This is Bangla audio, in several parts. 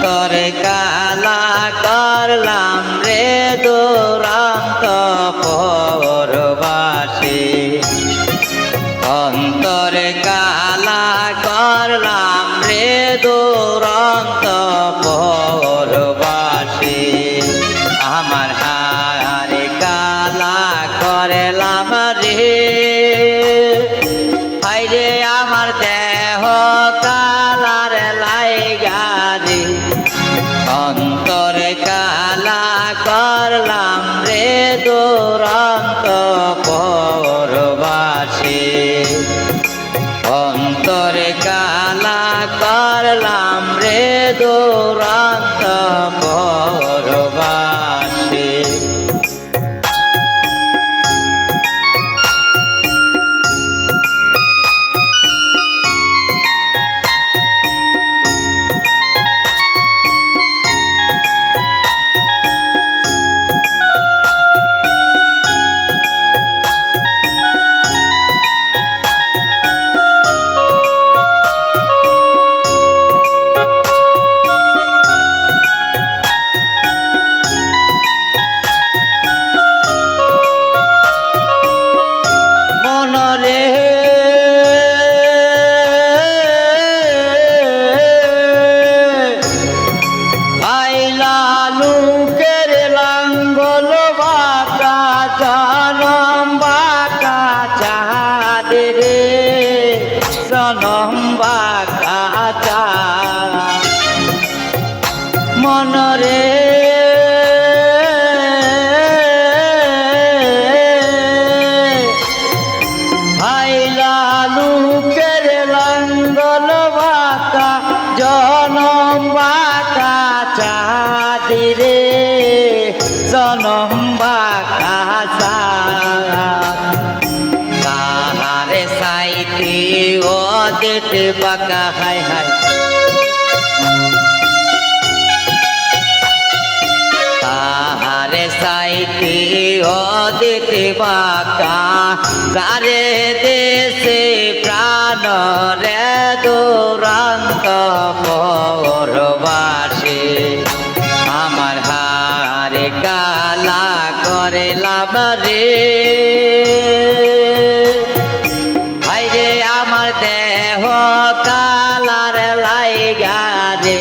অন্তরে কালা করলাম রে দুরন্ত পরবাসী, অন্তরে কালা করলাম রে দুরন্ত পরবাসী। আমার হারে কালা করলাম রে, হাইরে আমার দেহ কালার লাইগা রে, অন্তরে কালা করলাম রে দুরন্ত পরবাসী, অন্তরে কালা করলাম রে দুরন্ত পরবাসী। মনরে আইলা লুকের লাঙ্গল বাঁকা জনম বাঁকা চাঁদ রে, জনম বাঁকা চাঁদ মনরে লুকের লাঙ্গল বাঁকা জনম বাঁকা চাঁদ রে, জনম বাঁকা চাঁদ তাহারে সাইতে ও দেতে বাঁকা হায় হায়, তাহারে সাইতে ও দেতে বাঁকা তারে দেশে প্রাণ রে দুরন্ত পরবাসী। আমার হারে কালা করলাম রে, হাইরে আমার দেহ কালার লাইগা রে,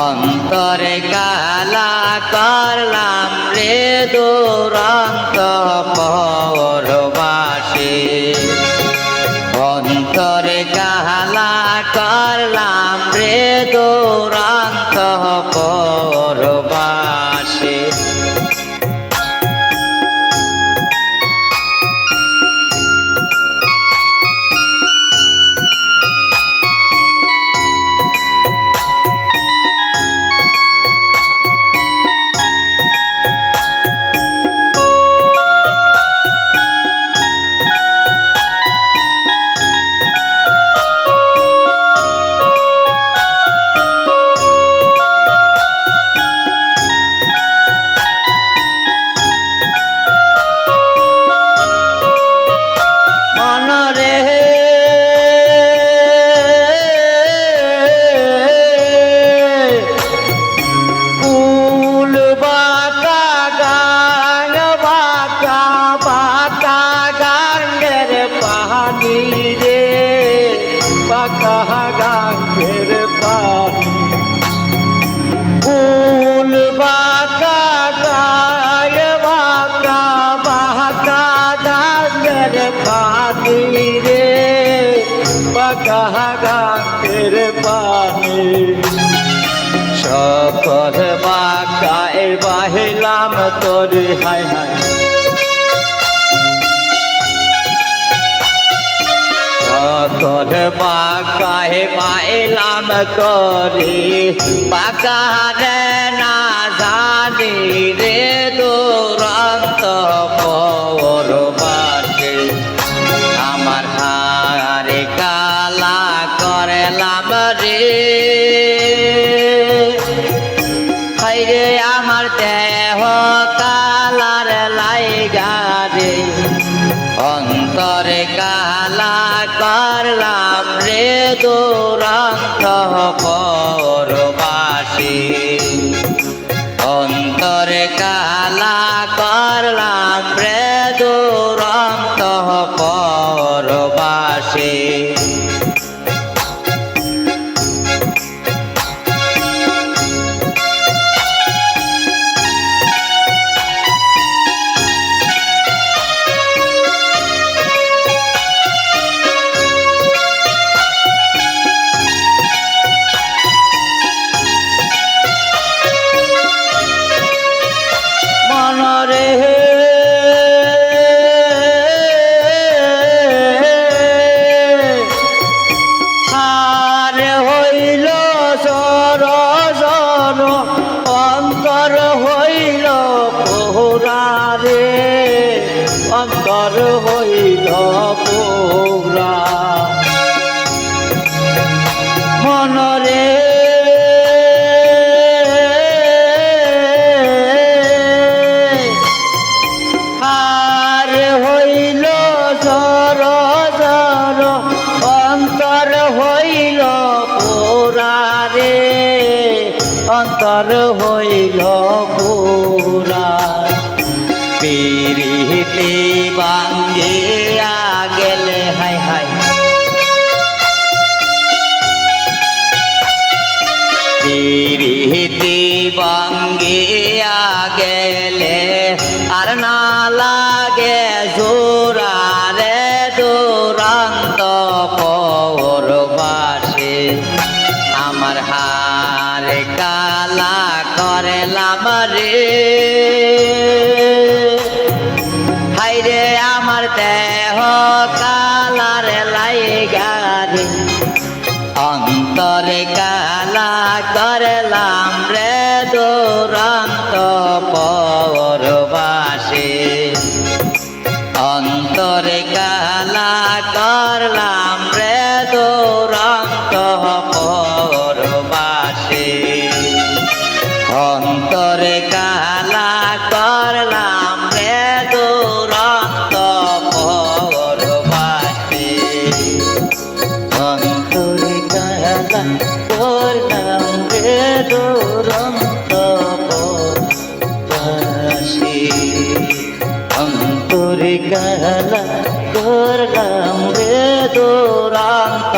অন্তরে কালা করলাম রে দুরন্ত পরবাসী, অন্তরে কালা করলাম রে দুরন্ত পরবাসী। বাঁকা গাঙ্গের পানি, ফুল বাঁকা গায় বাঁকা বাঁকা গাঙ্গের পানি রে, বাঁকা গাঙ্গের পানি সকল বাঁকায় বাহিলাম তোরে হায় হায়, সকল বাঁকায় পাইলাম করি বাঁকা রে না জানি রে দুরন্ত পরবাসী। আমার হারে কালা করলাম রে, হাইরে আমার দেহ কালার লাইগা রে, অন্তরে কালা করলাম রে দুরন্ত পরবাসী। কালা করলাম রে দুরন্ত পরবাসে মনরে আর হইল সর সর অন্তর হইল পোহরারে অন্তর হইল পোহরা মনরে আর হইল সর সর অন্তর হইল পোরারে অন্তর হইল পোরা পিরিতি বাঙ্গিয়া গেলে হাই হাই পিরিতি বাঙ্গিয়া গেলে আর না লাগে জোরারে দুরন্ত পরবাসে আমার হার কালা করলাম রে হাইরে আমার দেহ কালার লাইগা রে অন্তরে কালা করলাম রে দুরন্ত পরবাসে অন্তরে কালা করলাম রে দুরন্ত পরবাসে অন্তরে কালা করলাম রে দুরন্ত পরবাসে অন্তরে কালা করলাম রে দুরন্ত পরবাসে অন্তরে কালা করলাম রে দুরন্ত